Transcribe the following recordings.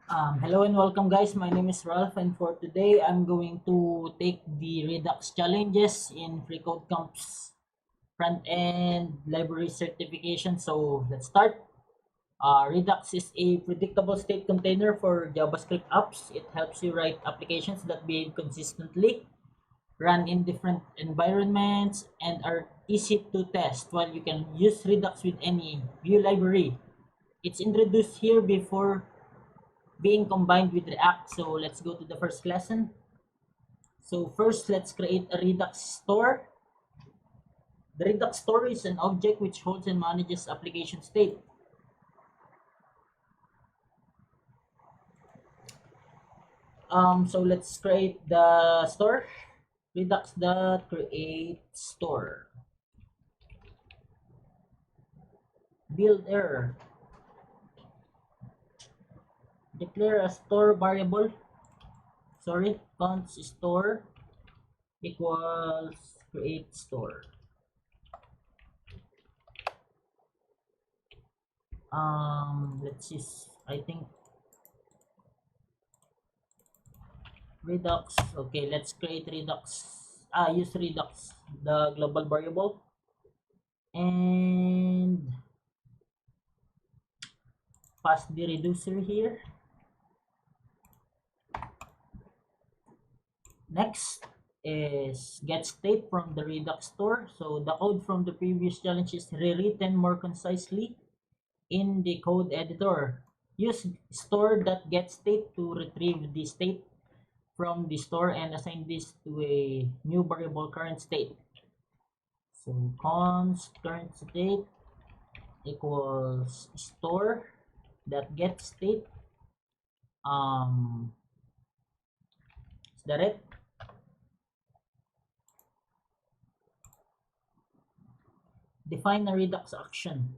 Hello and welcome guys, my name is Ralph and for today I'm going to take the Redux challenges in FreeCodeCamp's front-end library certification. So let's start. Redux is a predictable state container for JavaScript apps. It helps you write applications that behave consistently, run in different environments, and are easy to test while you can use Redux with any view library. It's introduced here before being combined with React. So let's go to the first lesson. So first, let's create a Redux store. The Redux store is an object which holds and manages application state. So let's create the store. Redux.create store. Build error. Declare a store variable. Sorry, const store equals create store. Let's see. I think Redux. Okay, let's create Redux. Use Redux, the global variable, and pass the reducer here. Next is Getstate from the Redux store. So the code from the previous challenge is rewritten more concisely in the code editor. Use store.getState to retrieve the state from the store and assign this to a new variable current state. So const current state equals store that get state. Is that it? Define a Redux action.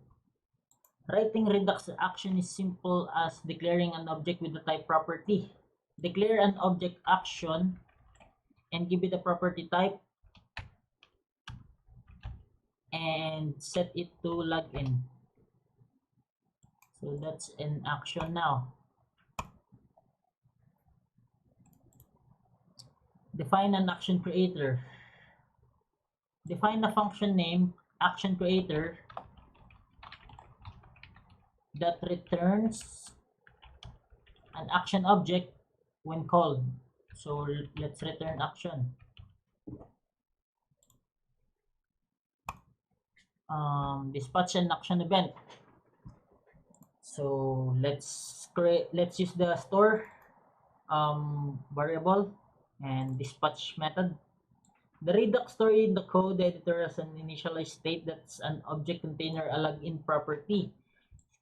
Writing Redux action is simple as declaring an object with a type property. Declare an object action and give it a property type and set it to login. So that's an action now. Define an action creator. Define a function name action creator that returns an action object when called. So let's return action. Dispatch an action event. So let's use the store variable and dispatch method. The Redux store in the code editor has an initialized state that's an object container a login property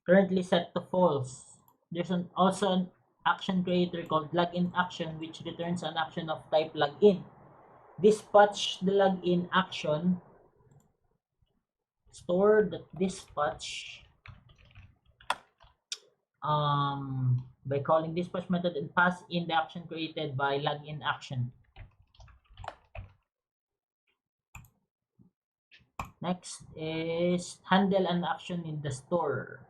currently set to false. There's also an action creator called login action which returns an action of type login. Dispatch the login action. Store the dispatch by calling dispatch method and pass in the action created by login action. Next is handle an action in the store.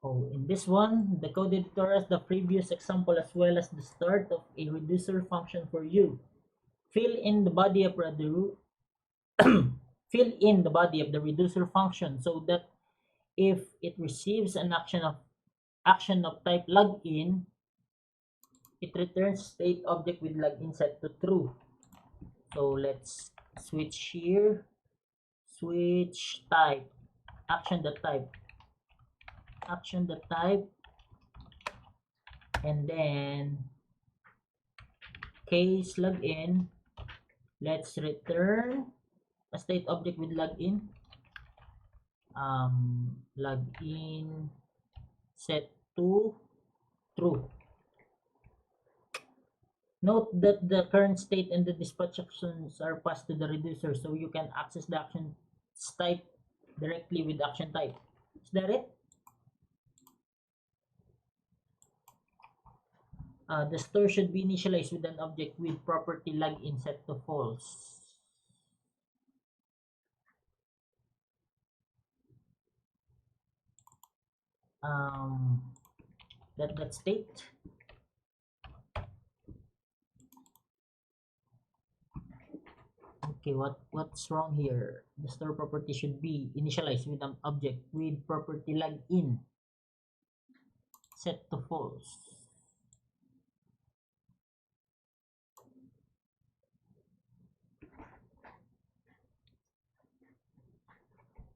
In this one, the code editor has the previous example as well as the start of a reducer function for you. Fill in the body of the reducer function so that if it receives an action of type login, it returns state object with login set to true. So let's switch here. Switch type. Action.type. And then case login. Let's return a state object with login. Login set to true. Note that the current state and the dispatch actions are passed to the reducer so you can access the action type directly with action type. Is that it? The store should be initialized with an object with property login set to false. that state. Okay, what's wrong here? The store property should be initialized with an object with property login set to false.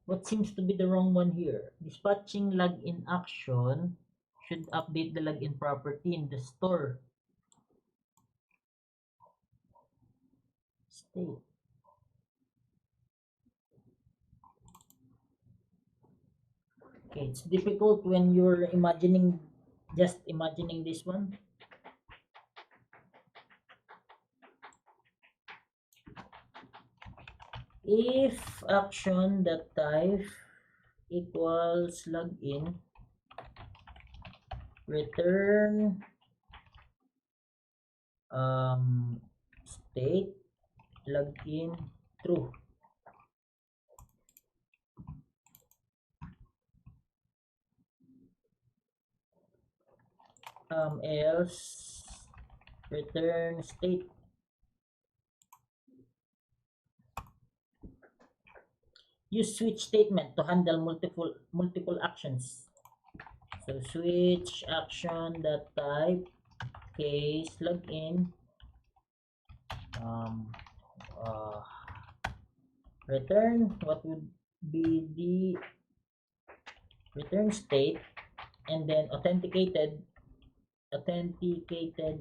What seems to be the wrong one here? Dispatching login action should update the login property in the store state. Okay, it's difficult when you're just imagining this one. If action that type equals login, return state login true. Else return state. Use switch statement to handle multiple actions. So switch action that type case login uh, return what would be the return state, and then authenticated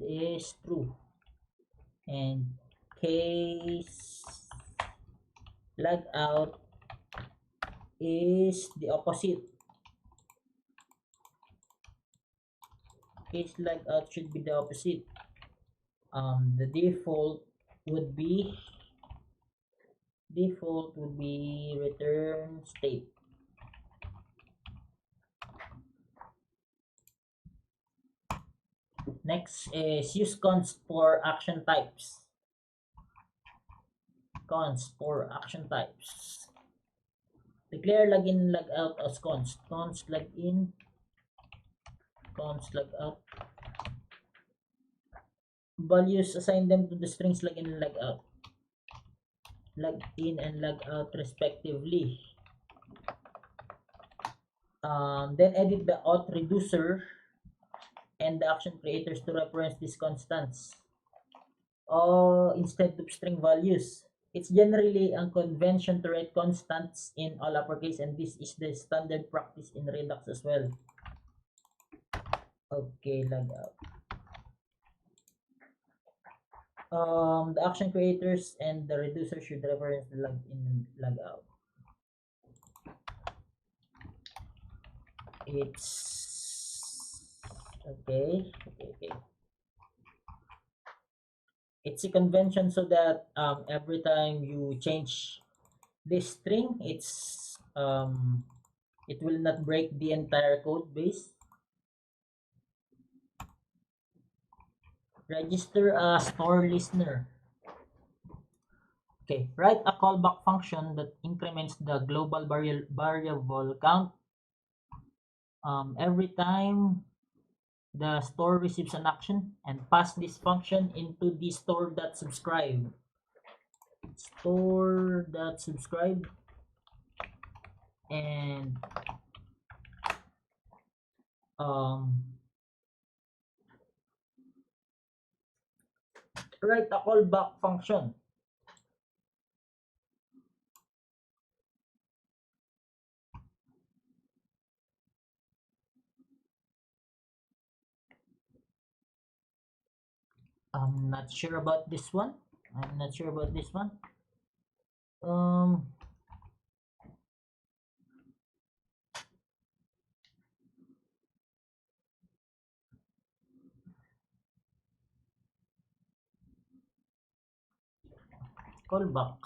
is true, and case logout is the opposite. Case logout should be the opposite. The default would be return state. Next is use const for action types. Const for action types. Declare login and logout as const. Const login, const logout. Values, assign them to the strings login and logout. Login and logout respectively. Then edit the auth reducer and the action creators to reference these constants instead of string values. It's generally a convention to write constants in all uppercase, and this is the standard practice in Redux as well. Okay, logout. The action creators and the reducer should reference the login and logout. It's okay. It's a convention so that every time you change this string, it will not break the entire code base. Register a store listener. Okay, write a callback function that increments the global variable count every time the store receives an action, and pass this function into the store.subscribe. Store.subscribe, and write a callback function. I'm not sure about this one. Callback.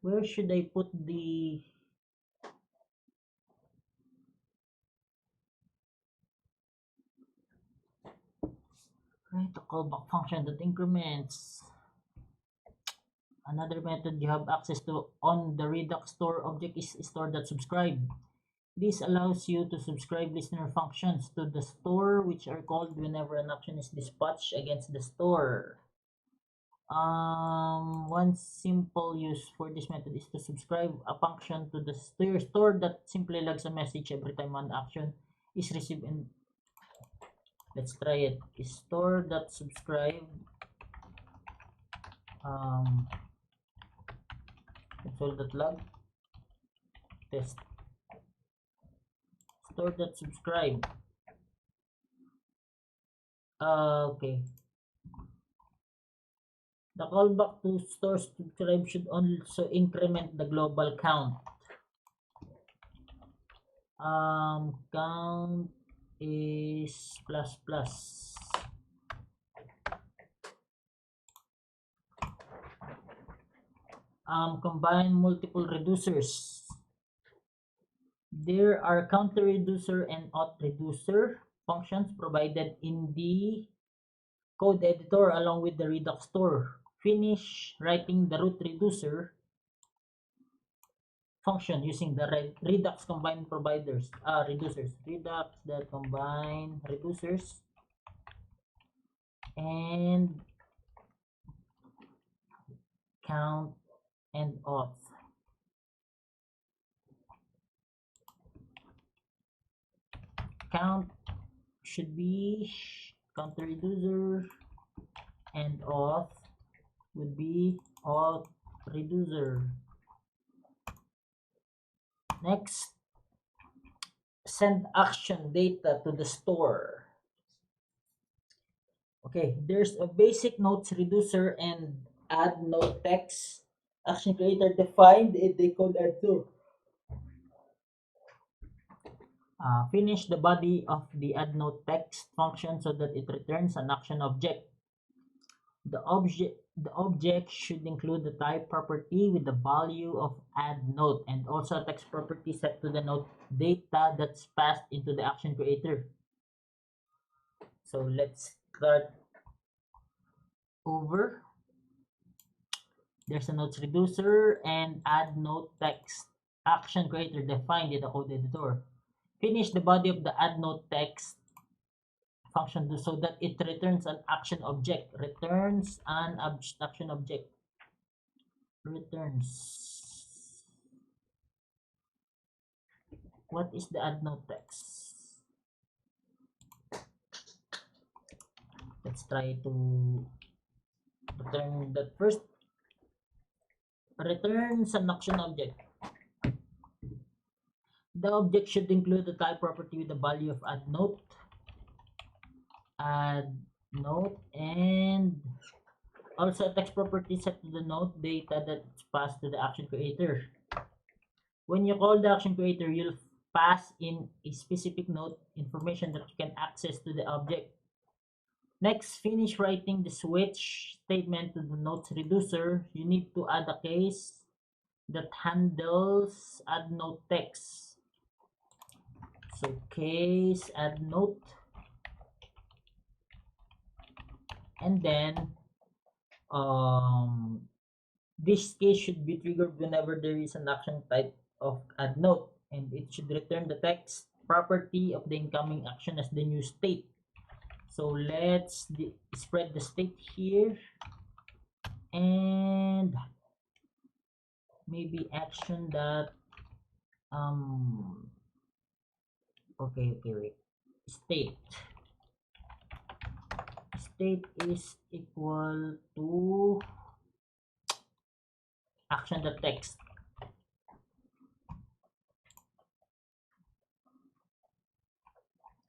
Where should I put the Create a callback function that increments. Another method you have access to on the Redux Store object is store.subscribe. This allows you to subscribe listener functions to the store, which are called whenever an action is dispatched against the store. One simple use for this method is to subscribe a function to the store that simply logs a message every time an action is received. And let's try it. Store.subscribe. Console.log test. Store.subscribe. Okay. The callback to store subscribe should also increment the global count. Count is plus. Combine multiple reducers. There are counter reducer and auth reducer functions provided in the code editor along with the Redux Store. Finish writing the root reducer function using the Redux combine providers reducers. Redux.combine reducers and count and auth. Count should be counter reducer and auth would be auth reducer. Next, send action data to the store. Okay, there's a basic notes reducer and add note text action creator defined in the code editor. Finish the body of the add note text function so that it returns an action object. The object should include the type property with the value of add note and also a text property set to the note data that's passed into the action creator. So let's start over. There's a notes reducer and add note text action creator defined in the code editor. Finish the body of the add note text function so that it returns an action object. What is the add note text? Let's try to return that first. Returns an action object. The object should include the type property with the value of add note, and also a text property set to the note data that's passed to the action creator. When you call the action creator, you'll pass in a specific note information that you can access to the object. Next, finish writing the switch statement to the notes reducer. You need to add a case that handles add note text. So case add note, and then this case should be triggered whenever there is an action type of add note, and it should return the text property of the incoming action as the new state. So let's spread the state here, and maybe action that okay, wait. State is equal to action the text.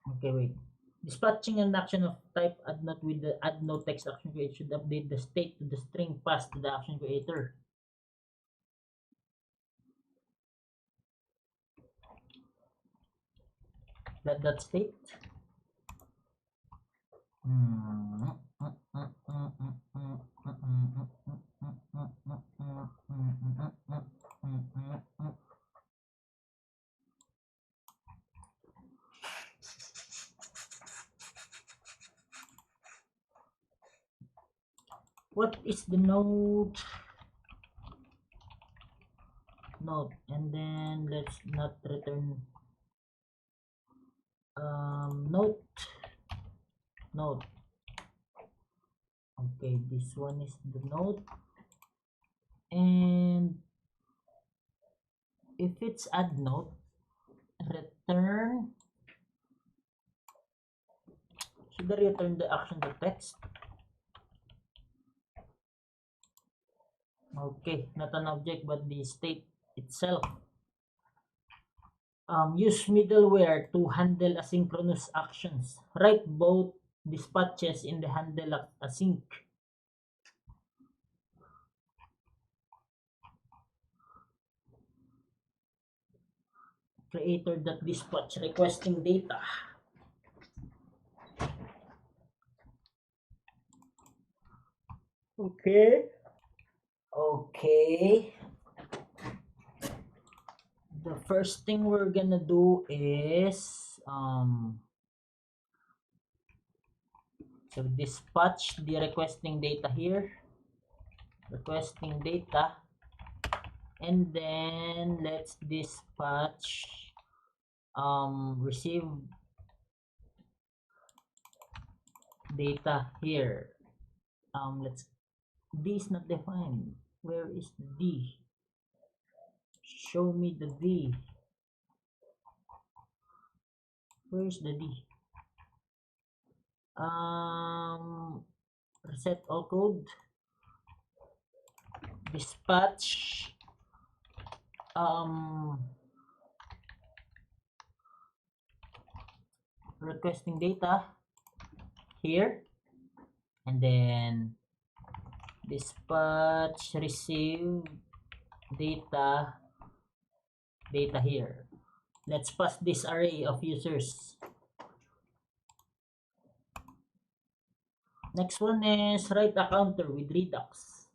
Okay, wait. Dispatching an action of type add note with the add note text action creator should update the state to the string passed to the action creator. That state. What is the node? Node, and then let's not return node. Okay, this one is the node, and if it's add node, return, should I return the action to text? Okay, not an object but the state itself. Use middleware to handle asynchronous actions. Write both dispatches in the handle async. Creator.dispatch requesting data. Okay. The first thing we're gonna do is so dispatch the requesting data here, requesting data, and then let's dispatch receive data here. Let's, D is not defined. Where is the D? Show me the D. Where's the D? Reset all code, dispatch requesting data here, and then dispatch receive data here. Let's pass this array of users. Next one is write a counter with Redux.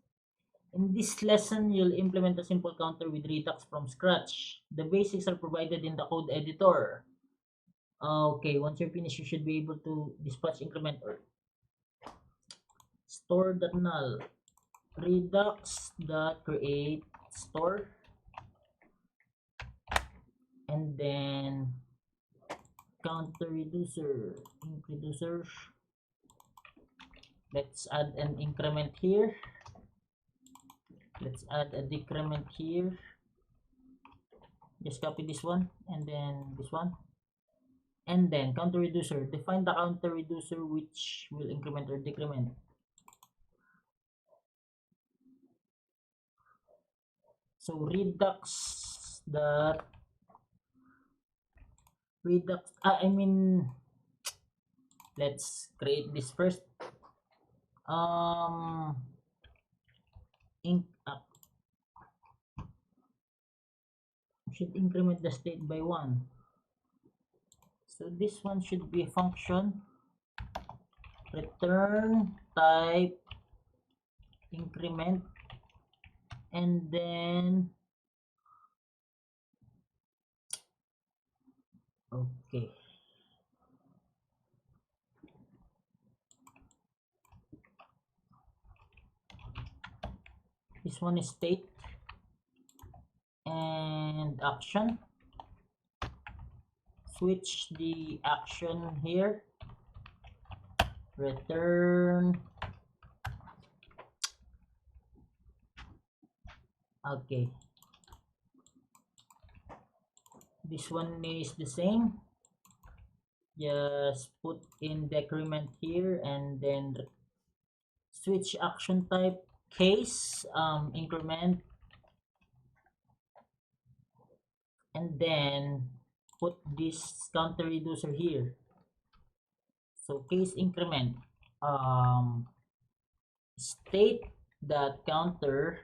In this lesson, you'll implement a simple counter with Redux from scratch. The basics are provided in the code editor. Okay, once you're finished, you should be able to dispatch increment or store.null redux.create store, and then counter reducer, inc reducer. Let's add an increment here. Let's add a decrement here. Just copy this one and then this one. And then counter reducer. Define the counter reducer which will increment or decrement. So redux dot redux. Let's create this first. Should increment the state by 1. So this one should be a function return type increment, and then okay, this one is state and action. Switch the action here, return, okay, this one is the same, just put in decrement here and then switch action type case increment, and then put this counter reducer here. So case increment state that counter,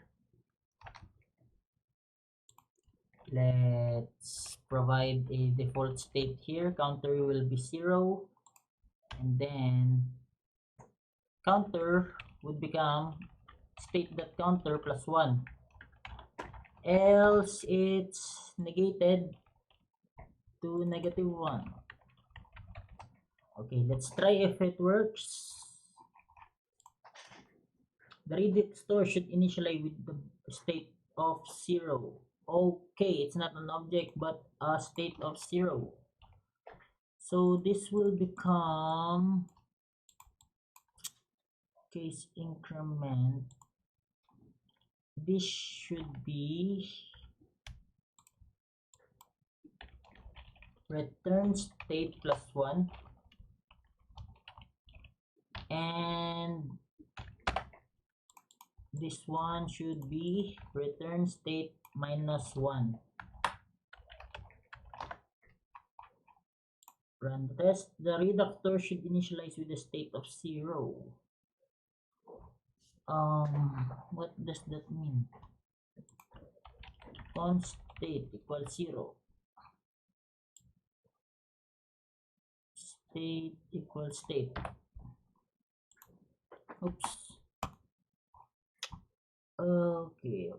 let's provide a default state here, counter will be 0, and then counter would become state that counter plus 1, else it's negated to -1. Okay, let's try if it works. The Redux Store should initialize with the state of 0. Okay, it's not an object but a state of 0. So this will become case increment. This should be return state plus 1, and this one should be return state minus 1. Run the test. The Redux Store should initialize with a state of 0. What does that mean? Const state equals 0. State equals state. Oops. Okay.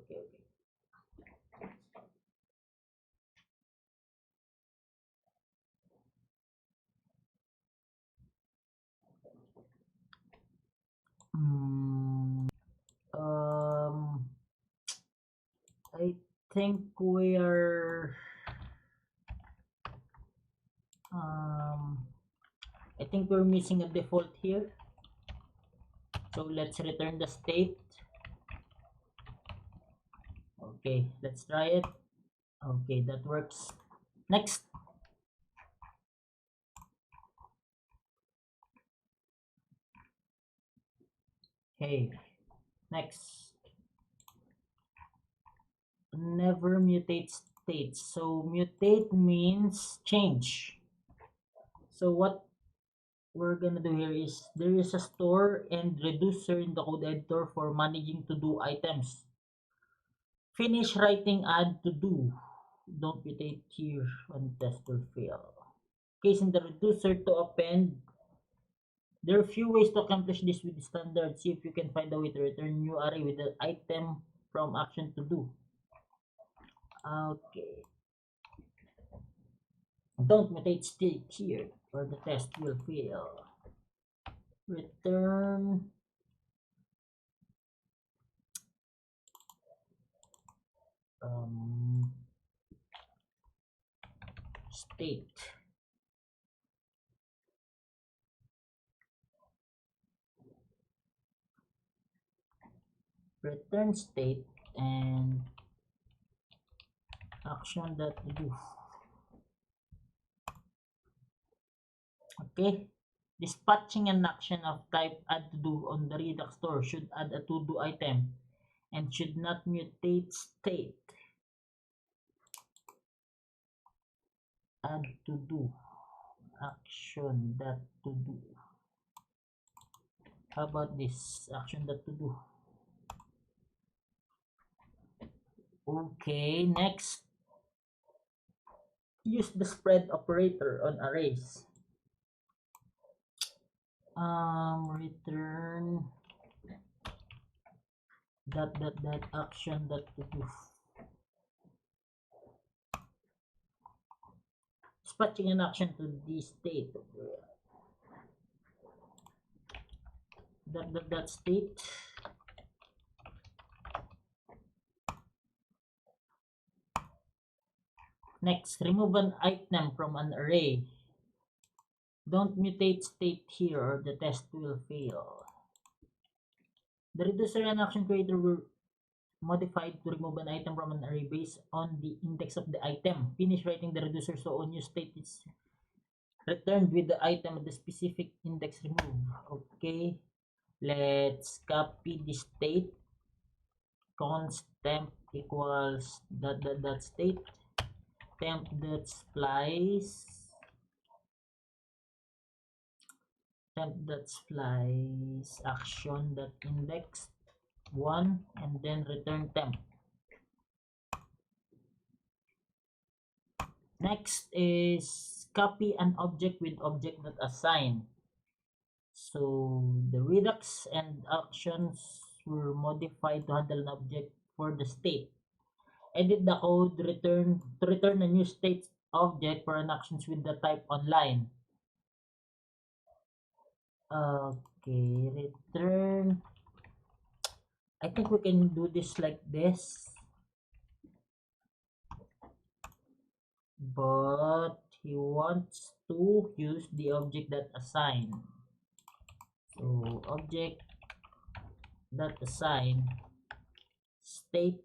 I think we are I think we're missing a default here. So let's return the state. Okay, let's try it. Okay, that works. Next. Okay, next. Never mutate states. So mutate means change. So what we're gonna do here is there is a store and reducer in the code editor for managing to do items. Finish writing add to do. Don't mutate here on test will fail. Case in the reducer to append. There are few ways to accomplish this with the standard. See if you can find a way to return new array with the item from action to do. Okay. Don't mutate state here or the test will fail. Return state. Return state and action that do. Okay, dispatching an action of type add to do on the Redux Store should add a to do item and should not mutate state. Add to do action that to do. How about this action that to do? Okay, next, use the spread operator on arrays. Return that action that to do. Dispatching an action to the state that state. Next, remove an item from an array. Don't mutate state here or the test will fail. The reducer and action creator were modified to remove an item from an array based on the index of the item. Finish writing the reducer so a new state is returned with the item at the specific index removed. Okay, let's copy the state. Const temp equals that state. Temp that splice. Temp that splice action that index 1 and then return temp. Next is copy an object with object that assign. So the Redux and actions were modified to handle an object for the state. Edit the code to return a new state object for an actions with the type online. Okay, return I think we can do this like this, but he wants to use the object that assign. So object that assign state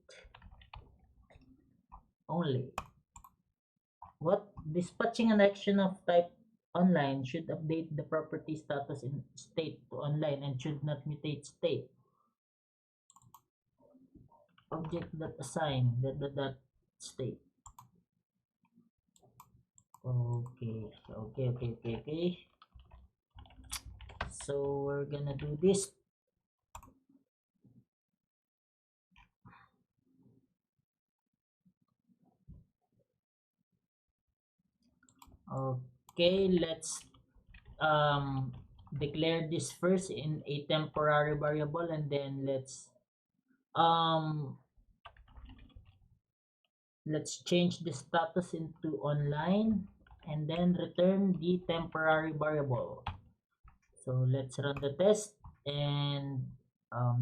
only. What? Dispatching an action of type online should update the property status in state to online and should not mutate state. Object that assign that state. Okay. So we're gonna do this. Okay, let's declare this first in a temporary variable, and then um let's change the status into online and then return the temporary variable. So let's run the test, and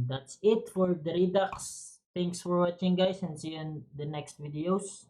that's it for the Redux. Thanks for watching, guys, and see you in the next videos.